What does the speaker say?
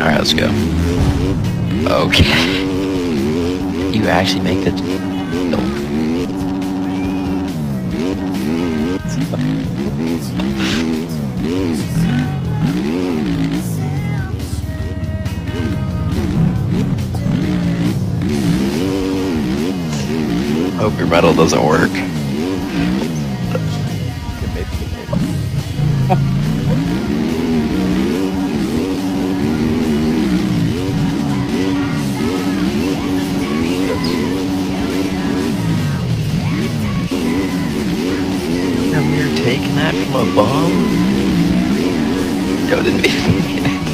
Alright, let's go. Okay. You actually make the... Nope. Hope your metal doesn't work. You're taking that from a bomb? Yo, didn't mean it.